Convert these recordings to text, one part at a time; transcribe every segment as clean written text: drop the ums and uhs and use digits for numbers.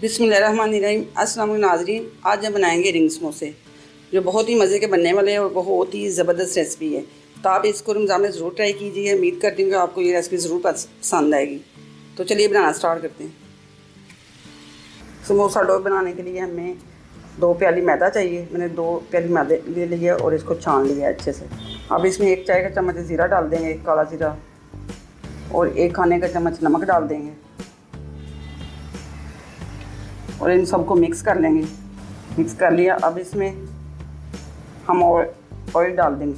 बिस्मिल्लाहिर्रहमानिर्रहीम। अस्सलाम वालेकुम नाज़रीन, आज हम बनाएंगे रिंग समोसे जो बहुत ही मज़े के बनने वाले हैं और बहुत ही ज़बरदस्त रेसिपी है। तो आप इसको रमज़ान में ज़रूर ट्राई कीजिए। उम्मीद करती हूँ कि आपको ये रेसिपी ज़रूर पसंद आएगी। तो चलिए बनाना स्टार्ट करते हैं। समोसा डो बनाने के लिए हमें 2 प्याली मैदा चाहिए। मैंने 2 प्याली मैदे ले लिया और इसको छान लिया है अच्छे से। अब इसमें 1 चाय का चम्मच ज़ीरा डाल देंगे, काला ज़ीरा, और 1 खाने का चम्मच नमक डाल देंगे और इन सबको मिक्स कर लेंगे। मिक्स कर लिया। अब इसमें हम ऑयल डाल देंगे।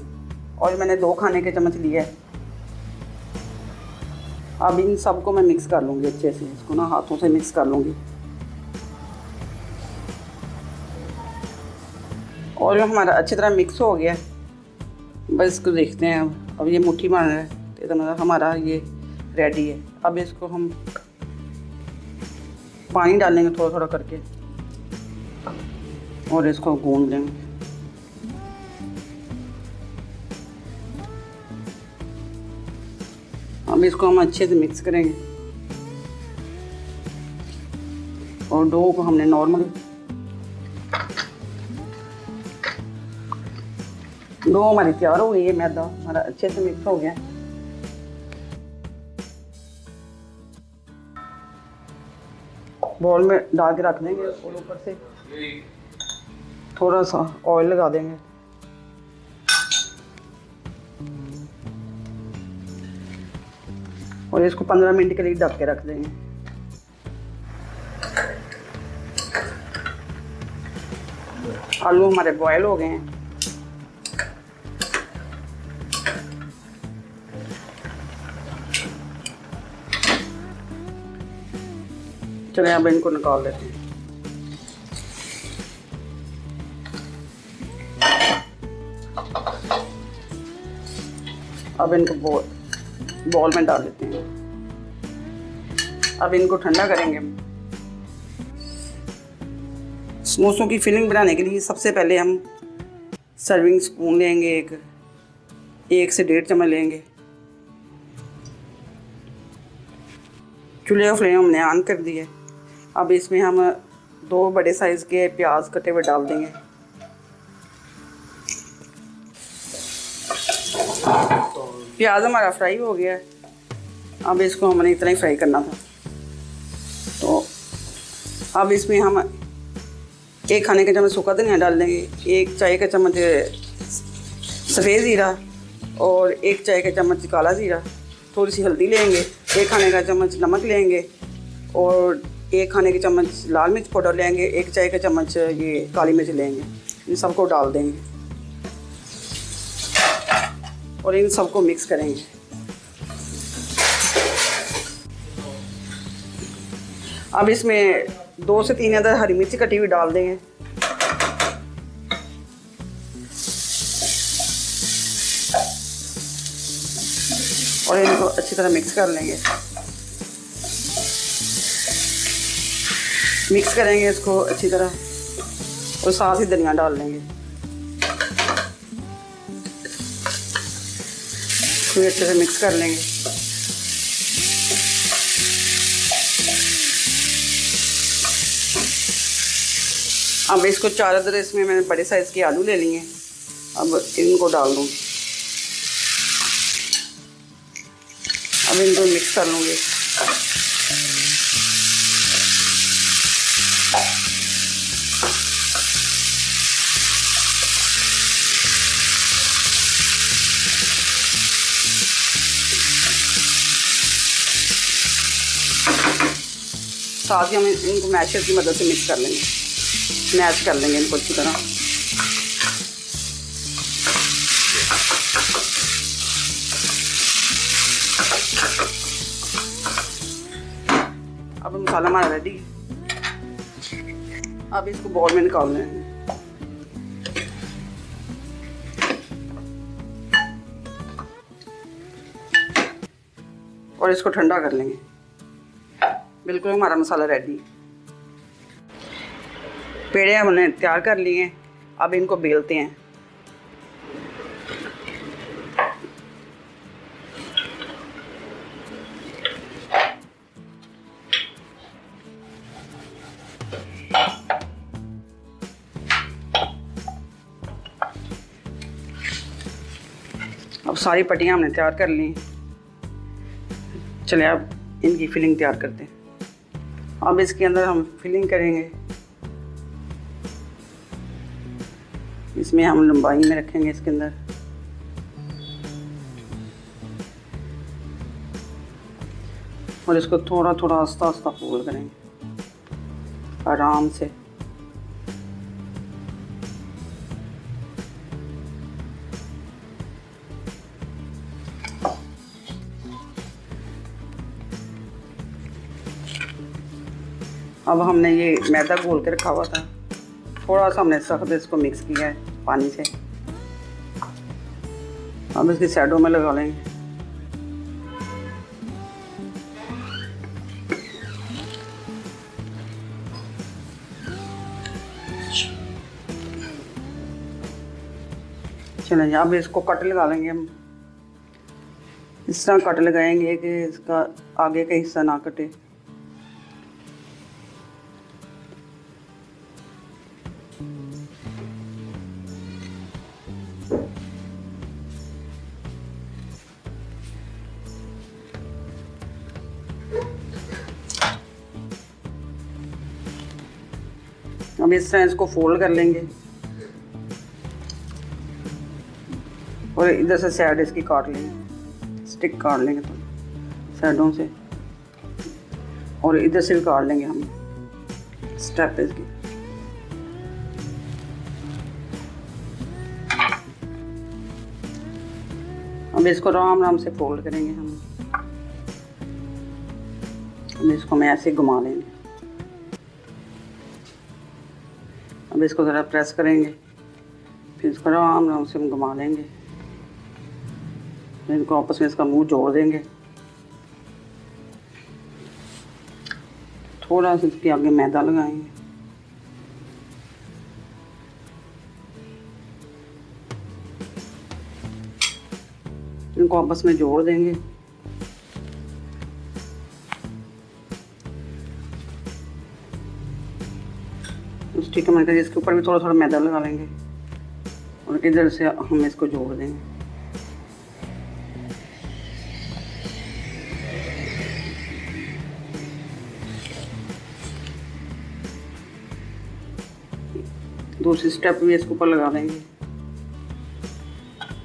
ऑयल मैंने 2 खाने के चम्मच लिया है। अब इन सबको मैं मिक्स कर लूँगी अच्छे से। इसको ना हाथों से मिक्स कर लूँगी। और हमारा अच्छी तरह मिक्स हो गया। बस इसको देखते हैं। अब ये मुट्ठी बन रहा है तो मतलब हमारा ये रेडी है। अब इसको हम पानी डालेंगे थोड़ा थोड़ा करके और इसको गूंद लेंगे। अब इसको हम अच्छे से मिक्स करेंगे और डो को हमने नॉर्मल डो हमारी तैयार हो गई है। मैदा हमारा अच्छे से मिक्स हो गया। बॉल में डाल के रख देंगे और ऊपर से थोड़ा सा ऑयल लगा देंगे। और इसको 15 मिनट के लिए ढक के रख देंगे। आलू हमारे बॉयल हो गए हैं। चलिए अब इनको निकाल लेते हैं। अब इनको बॉल में डाल लेते हैं। अब इनको ठंडा करेंगे। समोसों की फिलिंग बनाने के लिए सबसे पहले हम सर्विंग स्पून लेंगे। एक से 1.5 चम्मच लेंगे। चूल्हे का फ्लेम हमने ऑन कर दिया। अब इसमें हम 2 बड़े साइज़ के प्याज कटे हुए डाल देंगे। प्याज हमारा फ्राई हो गया है। अब इसको हमने इतना ही फ्राई करना था। तो अब इसमें हम 1 खाने का चम्मच सूखा धनिया डाल देंगे, 1 चाय का चम्मच सफ़ेद ज़ीरा और 1 चाय का चम्मच काला ज़ीरा। थोड़ी सी हल्दी लेंगे, 1 खाने का चम्मच नमक लेंगे और 1 खाने के चम्मच लाल मिर्च पाउडर लेंगे, 1 चाय का चम्मच ये काली मिर्च लेंगे। इन सबको डाल देंगे और इन सबको मिक्स करेंगे। अब इसमें 2 से 3 अदद हरी मिर्च कटी हुई डाल देंगे। और इनको अच्छी तरह मिक्स कर लेंगे। मिक्स करेंगे इसको अच्छी तरह और साथ ही धनिया डाल लेंगे। फिर अच्छे से मिक्स कर लेंगे। अब इसको 4 अदद इसमें मैंने बड़े साइज़ के आलू ले लिए। अब इनको डाल दूँगी। अब इनको मिक्स कर लूँगी। साथ ही हम इनको मैशर की मदद से मिक्स कर लेंगे। मैश कर लेंगे इनको अच्छी तरह। अब मसाला हमारा रेडी है। अब इसको बॉल में निकाल लेंगे। और इसको ठंडा कर लेंगे। बिल्कुल हमारा मसाला रेडी। पेड़े हमने तैयार कर लिए हैं। अब इनको बेलते हैं। सारी पट्टियाँ हमने तैयार कर ली। चलिए अब इनकी फिलिंग तैयार करते हैं। अब इसके अंदर हम फिलिंग करेंगे। इसमें हम लंबाई में रखेंगे इसके अंदर। और इसको थोड़ा थोड़ा आस्ता आस्ता फोल्ड करेंगे आराम से। अब हमने ये मैदा घोल के रखा हुआ था, थोड़ा सा हमने सख्त इसको मिक्स किया है पानी से। अब इसकी साइडों में लगा लेंगे। चलें, अब इसको कट लगा लेंगे हम। इस तरह कट लगाएंगे कि इसका आगे का हिस्सा ना कटे। अब इस तरह इसको फोल्ड कर लेंगे और इधर से साइड इसकी काट लेंगे, स्टिक काट लेंगे तो साइडों से, और इधर से भी काट लेंगे हम स्टेप इसकी। अब इसको आराम आराम से फोल्ड करेंगे हम। अब इसको मैं ऐसे घुमा लेंगे। अब इसको ज़रा प्रेस करेंगे, फिर इसको आराम आराम से हम घुमा लेंगे। फिर इनको आपस में इसका मुंह जोड़ देंगे। थोड़ा सा इसके आगे मैदा लगाएंगे। इनको आपस में जोड़ देंगे। ठीक है, मैंने इसके ऊपर भी थोड़ा थोड़ा मैदा लगा लेंगे और इधर से हम इसको जोड़ देंगे। दूसरी स्टेप भी इसके ऊपर लगा देंगे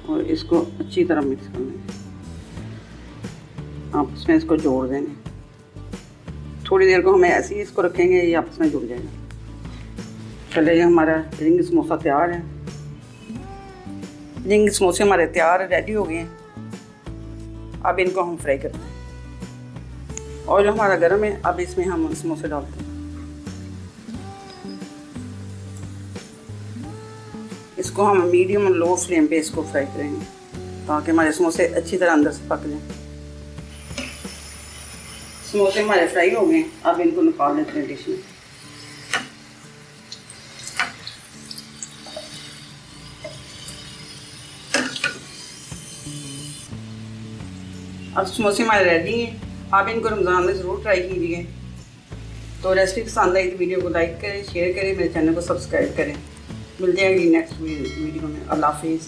और इसको अच्छी तरह मिक्स कर लेंगे। आपस में इसको जोड़ देंगे। थोड़ी देर को हमें ऐसे ही इसको रखेंगे, ये आपस में जुड़ जाएगा। चले, ये हमारा रिंग समोसा तैयार है। रिंग समोसे हमारे तैयार रेडी हो गए हैं। अब इनको हम फ्राई करते हैं। ऑयल हमारा गर्म है, अब इसमें हम समोसे डालते हैं। इसको हम मीडियम और लो फ्लेम पे इसको फ्राई करेंगे ताकि हमारे समोसे अच्छी तरह अंदर से पक जाएं। समोसे हमारे फ्राई हो गए, अब इनको निकाल लेते हैं डिश में। अब समोसे हमारे रेडी हैं। आप इनको रमज़ान में ज़रूर ट्राई कीजिए। तो रेसिपी पसंद आई तो वीडियो को लाइक करें, शेयर करें, मेरे चैनल को सब्सक्राइब करें। मिलते हैं नेक्स्ट वीडियो में। अल्लाह हाफिज़।